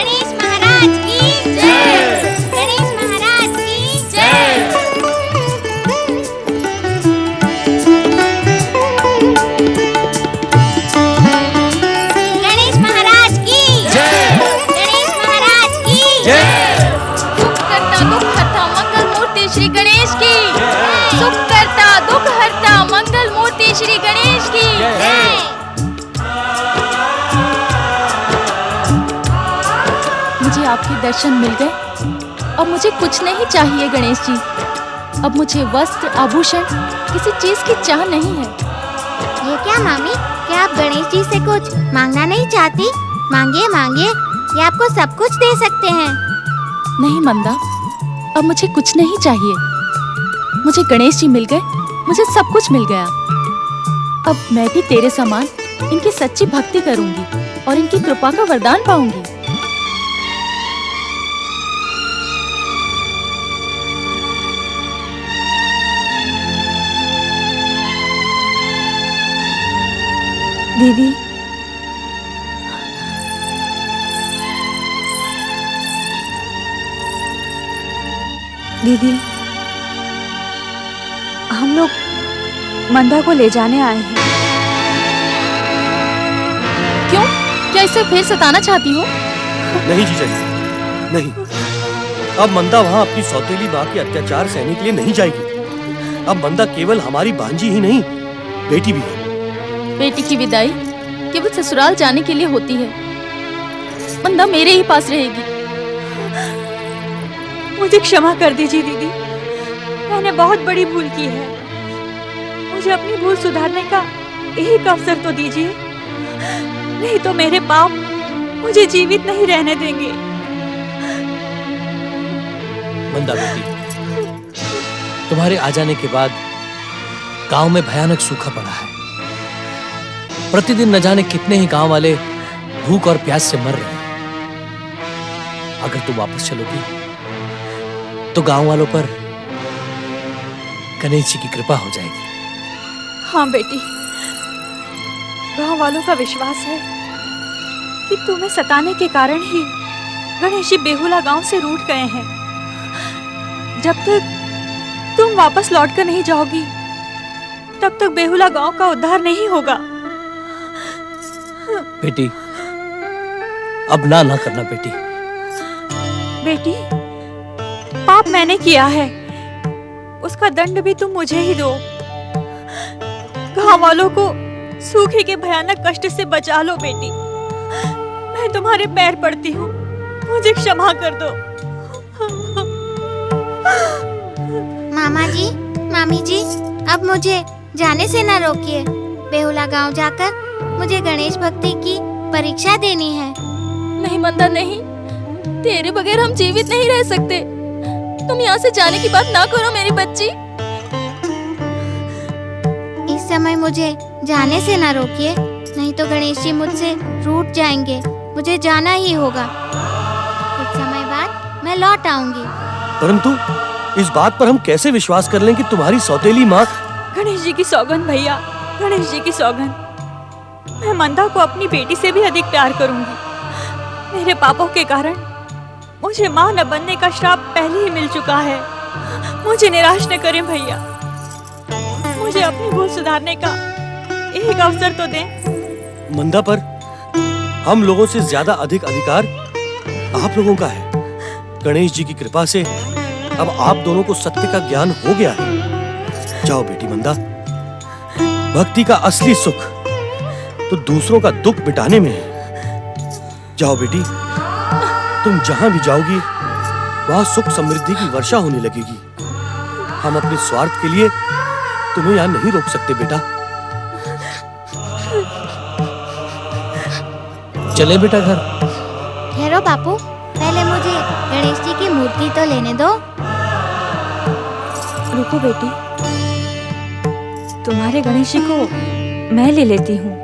गणेश महाराज की जय। गणेश महाराज की जय। गणेश महाराज की जय। गणेश महाराज की जय। सुख करता दुख हरता मंगल मूर्ति श्री गणेश की सुख करता दुख हरता मंगल मूर्ति श्री गणेश की जय। मुझे आपके दर्शन मिल गए। अब मुझे कुछ नहीं चाहिए गणेश जी। अब मुझे वस्त्र आभूषण किसी चीज की चाह नहीं है। ये क्या मामी, क्या आप गणेश जी से कुछ मांगना नहीं चाहती? मांगिए मांगिए, ये आपको सब कुछ दे सकते हैं। नहीं मंदा, अब मुझे कुछ नहीं चाहिए। मुझे गणेश जी मिल गए, मुझे सब कुछ मिल गया। अब मैं भी तेरे समान इनकी सच्ची भक्ति करूंगी और इनकी कृपा का वरदान पाऊंगी। दीदी, दीदी, हम लोग मंदा को ले जाने आए हैं। क्यों? क्या इसे फिर सताना चाहती हो? नहीं जीजा जी, नहीं। अब मंदा वहाँ अपनी सौतेली माँ के अत्याचार सहने के लिए नहीं जाएगी। अब मंदा केवल हमारी भांजी ही नहीं, बेटी भी है। बेटी की विदाई केवल ससुराल जाने के लिए होती है। मंदा मेरे ही पास रहेगी। मुझे क्षमा कर दीजिए दीदी, मैंने बहुत बड़ी भूल की है। मुझे अपनी भूल सुधारने का एक अवसर तो दीजिए, नहीं तो मेरे पाप मुझे जीवित नहीं रहने देंगे। मंदा बेटी, तुम्हारे आ जाने के बाद गांव में भयानक सूखा पड़ा है। प्रतिदिन न जाने कितने ही गांव वाले भूख और प्यास से मर रहे हैं। अगर तुम वापस चलोगी तो गांव वालों पर गणेश जी की कृपा हो जाएगी। हाँ बेटी, गांव वालों का विश्वास है कि तुम्हें सताने के कारण ही गणेश जी बेहुला गांव से रूठ गए हैं। जब तक तुम वापस लौट कर नहीं जाओगी, तब तक बेहुला गांव का उद्धार नहीं होगा। बेटी, अब ना करना बेटी। बेटी, पाप मैंने किया है, उसका दंड भी तुम मुझे ही दो। गांव वालों को सूखे के भयानक कष्ट से बचा लो बेटी। मैं तुम्हारे पैर पड़ती हूँ, मुझे क्षमा कर दो। मामा जी, मामी जी, अब मुझे जाने से ना रोकिए। बेहुला गांव जाकर मुझे गणेश भक्ति की परीक्षा देनी है। नहीं मंदा, नहीं। तेरे बगैर हम जीवित नहीं रह सकते। तुम यहाँ से जाने की बात ना करो मेरी बच्ची। इस समय मुझे जाने से ना रोकिए, नहीं तो गणेश जी मुझसे रूठ जाएंगे। मुझे जाना ही होगा। कुछ समय बाद मैं लौट आऊंगी। परंतु इस बात पर हम कैसे विश्वास कर लें कि तुम्हारी सौतेली माँ? गणेश जी की सौगंध भैया, गणेश जी की सौगंध, मैं मंदा को अपनी बेटी से भी अधिक प्यार करूंगी। मेरे पापों के कारण मुझे मां न बनने का श्राप पहले ही मिल चुका है। मुझे निराश न करें भैया, मुझे अपनी भूल सुधारने का एक अवसर तो दें। मंदा पर हम लोगों से ज्यादा अधिक अधिकार आप लोगों का है। गणेश जी की कृपा से अब आप दोनों को सत्य का ज्ञान हो गया है। जाओ बेटी मंदा, भक्ति का असली सुख तो दूसरों का दुख मिटाने में है। जाओ बेटी, तुम जहां भी जाओगी वहां सुख समृद्धि की वर्षा होने लगेगी। हम अपने स्वार्थ के लिए तुम्हें यहां नहीं रोक सकते बेटा। चले बेटा घर। ठहरो बापू, पहले मुझे गणेश जी की मूर्ति तो लेने दो। रुको बेटी, तुम्हारे गणेश जी को मैं ले लेती हूँ।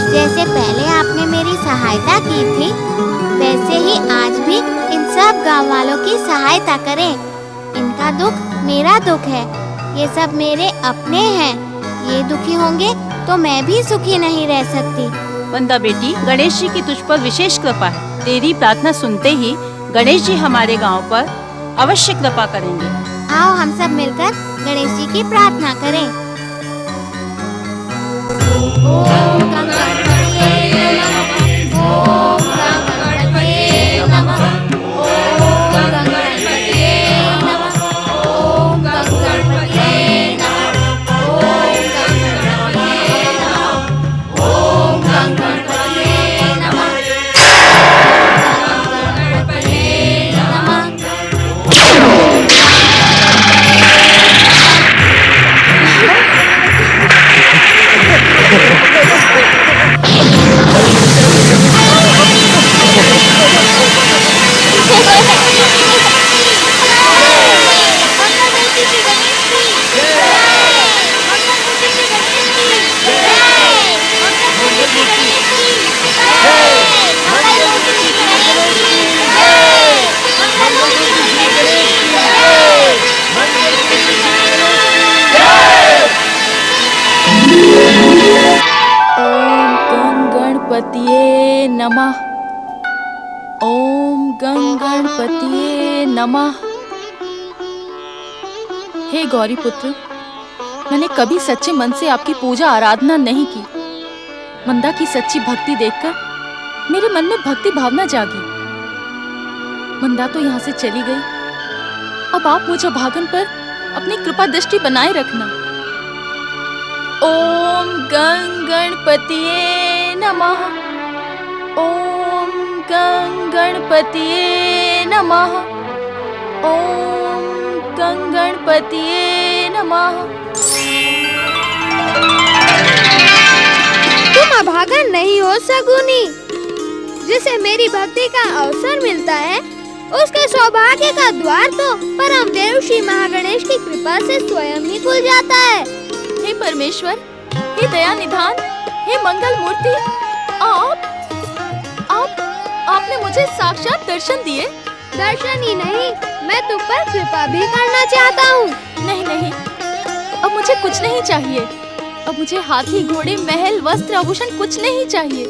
जैसे पहले आपने मेरी सहायता की थी, वैसे ही आज भी इन सब गांव वालों की सहायता करें। इनका दुख मेरा दुख है, ये सब मेरे अपने हैं। ये दुखी होंगे तो मैं भी सुखी नहीं रह सकती। मंदा बेटी, गणेश जी की तुझ पर विशेष कृपा है। तेरी प्रार्थना सुनते ही गणेश जी हमारे गांव पर अवश्य कृपा करेंगे। आओ हम सब मिलकर गणेश जी की प्रार्थना करें। ओम गणपतये नमः, ओम गणपतये नमः, ओम गणपतये नमः, ओम गणपतये नमः, ओम गणपतये नमः, ओम गणपतये नमः, गणपतये नमः। गणपतिये नमः, ओम गणपतिये नमः। हे गौरी पुत्र, मैंने कभी सच्चे मन से आपकी पूजा आराधना नहीं की। मंदा की सच्ची भक्ति देखकर मेरे मन में भक्ति भावना जागी। मंदा तो यहाँ से चली गई, अब आप मुझे भागन पर अपनी कृपा दृष्टि बनाए रखना। ओम गणपतिये नमः, ओम गणपतिये नमः, ओम गणपतिये नमः। तुम अभागन नहीं हो सगुनी। जिसे मेरी भक्ति का अवसर मिलता है, उसके सौभाग्य का द्वार तो परम देव श्री महागणेश की कृपा से स्वयं ही खुल जाता है। हे परमेश्वर, हे दया निधान, हे मंगल मूर्ति, आपने मुझे साक्षात दर्शन दिए। दर्शन ही नहीं, मैं तुम पर कृपा भी करना चाहता हूँ। नहीं, अब मुझे कुछ नहीं चाहिए। अब मुझे हाथी, घोड़े, महल, वस्त्र, आभूषण कुछ नहीं चाहिए।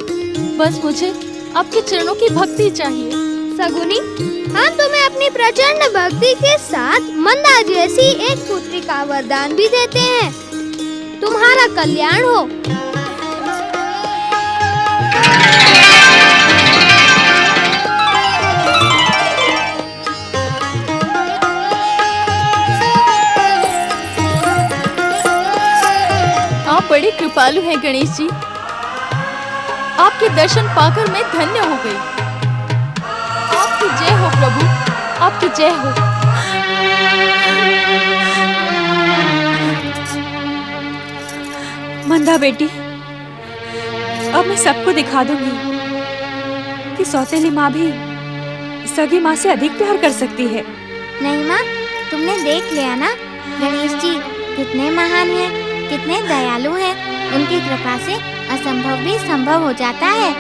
बस मुझे आपके चरणों की भक्ति चाहिए। सगुनी, हम तुम्हें अपनी प्रचंड भक्ति के साथ मंदा जैसी एक पुत्री का वरदान भी देते हैं। तुम्हारा कल्याण हो। आप बड़े कृपालु हैं गणेश जी। आपके दर्शन पाकर मैं धन्य हो गई। आपकी जय हो प्रभु, आपकी जय हो। मंदा बेटी, अब मैं सबको दिखा दूंगी कि सौतेली माँ भी सगी माँ से अधिक प्यार कर सकती है। नहीं माँ, तुमने देख लिया ना, गणेश जी कितने महान हैं, कितने दयालु हैं। उनकी कृपा से असंभव भी संभव हो जाता है।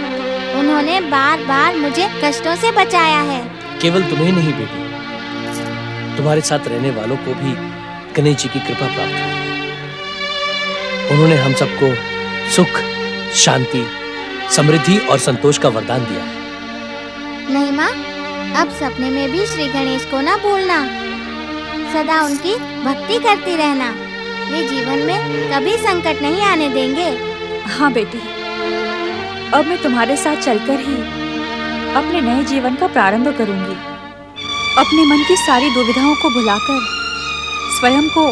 उन्होंने बार बार मुझे कष्टों से बचाया है। केवल तुम्हें नहीं बेटी, तुम्हारे साथ रहने वालों को भी गणेश जी की कृपा प्राप्त हुई। उन्होंने हम सबको सुख, शांति, समृद्धि और संतोष का वरदान दिया है। नहीं माँ, अब सपने में भी श्री गणेश को ना भूलना। सदा उनकी भक्ति करती रहना। वे जीवन में कभी संकट नहीं आने देंगे। हाँ बेटी, अब मैं तुम्हारे साथ चलकर ही अपने नए जीवन का प्रारंभ करूंगी। अपने मन की सारी दुविधाओं को भुलाकर स्वयं को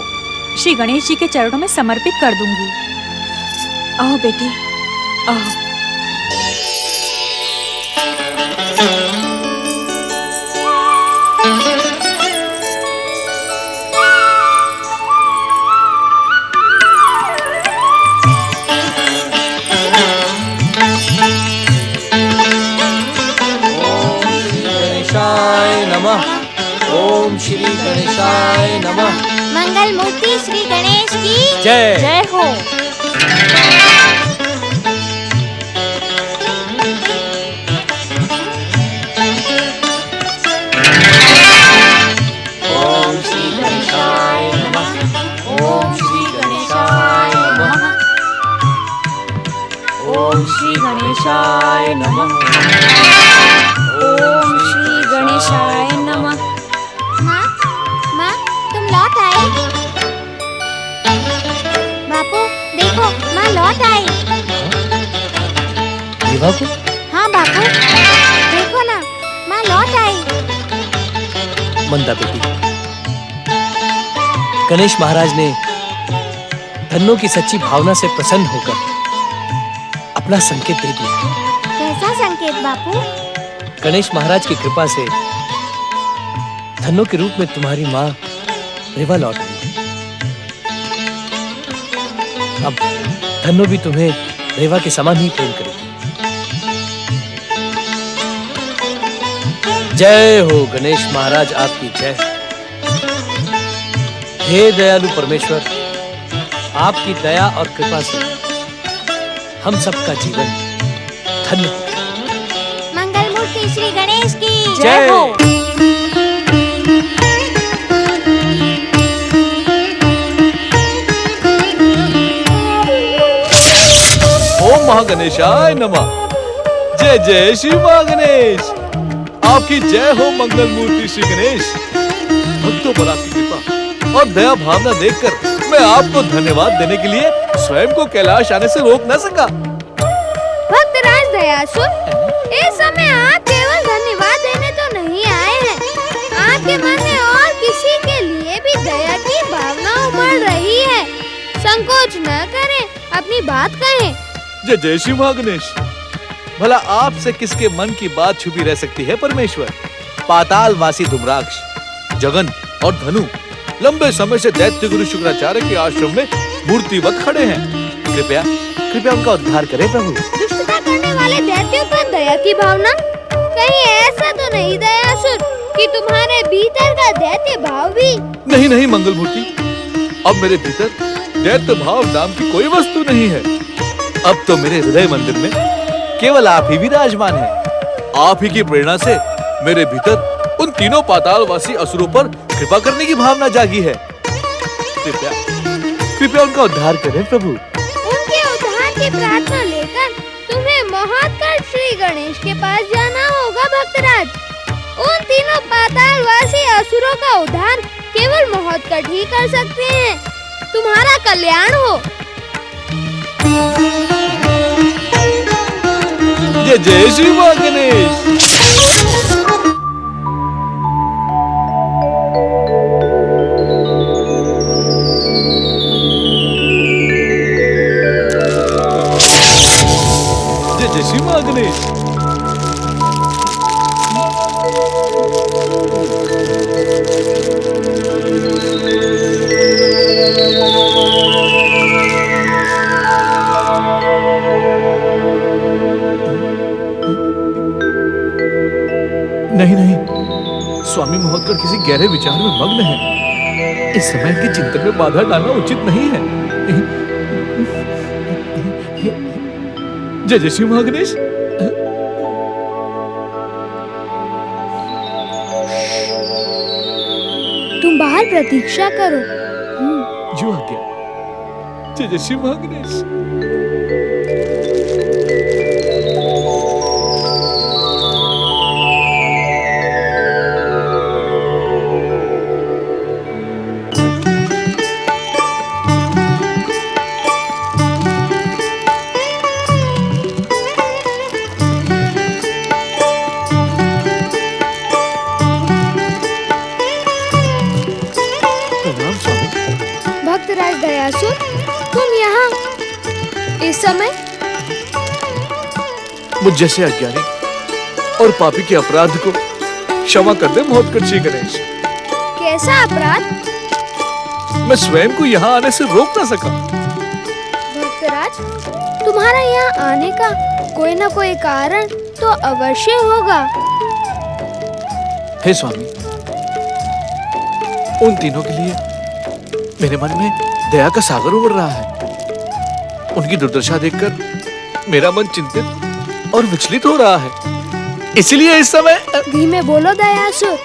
श्री गणेश जी के चरणों में समर्पित कर दूंगी। आओ बेटी, आओ। ओम श्री गणेशाय नमः। मंगल मूर्ति श्री गणेश की जय। जय हो। ओम श्री गणेशाय नमः। ओम श्री गणेशाय नमः। माँ माँ तुम लौट आए। बापू देखो माँ लौट आई। रेवा को? हाँ बापू देखो ना माँ लौट आई। मंदा बेटी, गणेश महाराज ने धन्नो की सच्ची भावना से प्रसन्न होकर अपना संकेत दे दिया। कैसा संकेत बापू? गणेश महाराज की कृपा से धन्नो के रूप में तुम्हारी माँ रेवा लौट आई। अब धन्नो भी तुम्हें रेवा के समान ही प्रेम करेगी। जय हो गणेश महाराज, आपकी जय। हे दयालु परमेश्वर, आपकी दया और कृपा से हम सबका जीवन धन्य हो। मंगल मूर्ति श्री गणेश की जय हो। ओम महागणेशाय नमः। जय जय श्री महागणेश, आपकी जय हो मंगल मूर्ति श्री गणेश। भक्तों पर आपकी कृपा और दया भावना देखकर मैं आपको धन्यवाद देने के लिए स्वयं को कैलाश आने से रोक न सका। भक्तराज दयासुर, इस समय आप केवल धन्यवाद देने तो नहीं आए हैं, आपके मन में और किसी के लिए भी दया की भावना उमड़ रही है। संकोच न करें, अपनी बात कहें। जय जय श्री महागणेश। भला आपसे किसके मन की बात छुपी रह सकती है परमेश्वर। पाताल वासी धूम्राक्ष, जगन और धनु लंबे समय से दैत्य गुरु शुक्राचार्य के आश्रम में मूर्तिवत खड़े हैं। कृपया कृपया उनका उद्धार करें प्रभु। दुष्टता करने वाले दैत्यों पर दया की भावना? कहीं ऐसा तो नहीं दयासुर कि तुम्हारे भीतर का दैत्य भाव भी? नहीं नहीं मंगल मूर्ति, अब मेरे भीतर दैत्य भाव नाम की कोई वस्तु नहीं है। अब तो मेरे हृदय मंदिर में केवल आप ही विराजमान हैं। आप ही की प्रेरणा से मेरे भीतर उन तीनों पातालवासी असुरों पर कृपा करने की भावना जागी है। कृपया कृपया उनका उद्धार करें प्रभु। उनके उद्धार की प्रार्थना लेकर तुम्हें महोत्कट श्री गणेश के पास जाना होगा भक्तराज। उन तीनों पातालवासी असुरों का उद्धार केवल महोत्कट ही कर सकते हैं। तुम्हारा कल्याण हो। जय जय श्री मां गणेश। जय जय श्री मां गणेश। नहीं नहीं, स्वामी महोत्कट किसी गहरे विचार में मग्न है। इस समय के चिंतन में बाधा डालना उचित नहीं है। जय जय श्री महागणेश। तुम बाहर प्रतीक्षा करो। जो आज्ञा। जय जय श्री महागणेश। प्रणाम स्वामी। भक्तराज दयासुर, तुम यहाँ इस समय? मुझ जैसे अज्ञानी और पापी के अपराध को क्षमा कर दे महोत्कट श्री गणेश। कैसा अपराध? मैं स्वयं को यहाँ आने से रोक ना सका। भक्तराज, तुम्हारा यहाँ आने का कोई न कोई कारण तो अवश्य होगा। हे स्वामी, उन तीनों के लिए मेरे मन में दया का सागर उमड़ रहा है। उनकी दुर्दशा देखकर मेरा मन चिंतित और विचलित हो रहा है। इसलिए इस समय धीमे बोलो दयासुर।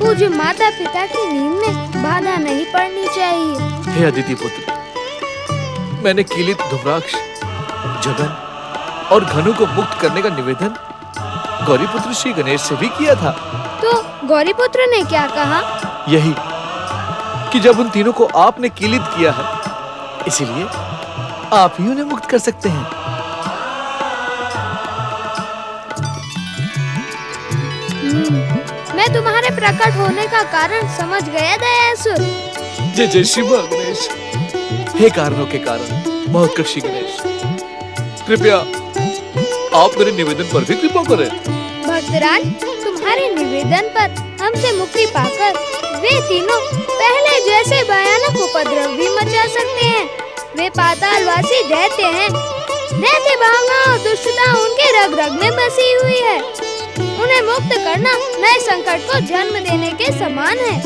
पूज्य माता पिता की नींद में बाधा नहीं पड़नी चाहिए। हे अदिति पुत्र, मैंने कीलित धूम्राक्ष, जगन और घनु को मुक्त करने का निवेदन गौरीपुत्र श्री गणेश से भी किया था। तो गौरीपुत्र ने क्या कहा? यही कि जब उन तीनों को आपने कीलित किया है, इसीलिए आप ही उन्हें मुक्त कर सकते हैं। मैं तुम्हारे प्रकट होने का कारण समझ गया दयासुर। जय जय श्री गणेश। हे कारणों के कारण महत्कर्षी गणेश, कृपया आप मेरे निवेदन पर भी कृपा करें। भक्तराज, तुम्हारे निवेदन पर हमसे मुक्ति पाकर वे तीनों पहले जैसे भयानक उपद्रव भी मचा सकते हैं। वे पातालवासी दैत्य हैं। दैत्य भावना और दुष्टता उनके रग रग में बसी हुई है। उन्हें मुक्त करना नए संकट को जन्म देने के समान है।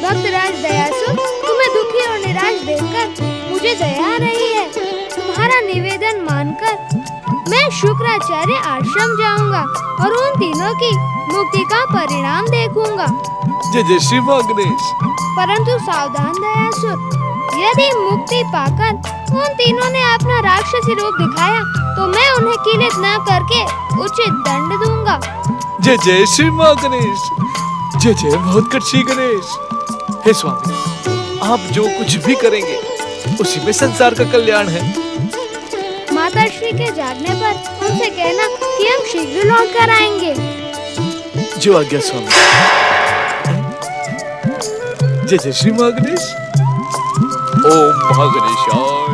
भक्तराज दयासुर, तुम्हें दुखी और निराश देखकर मुझे दया आ रही है। तुम्हारा निवेदन मानकर मैं शुक्राचार्य आश्रम जाऊंगा और उन तीनों की मुक्ति का परिणाम देखूंगा। जय जय श्री गणेश। परंतु सावधान दयासुर, यदि मुक्ति पाकर उन तीनों ने अपना राक्षसी रूप दिखाया तो मैं उन्हें कीलित न करके उचित दंड दूंगा। जय जय श्री गणेश। जय जय महत्कर्षी गणेश। हे स्वामी, आप जो कुछ भी करेंगे उसी में संसार का कल्याण है। माता श्री के जागने पर उनसे कहना कि हम शीघ्र लौट कर आएंगे। जो आज्ञा स्वामी। जय जय श्री गणेश। ओम महागणेशाय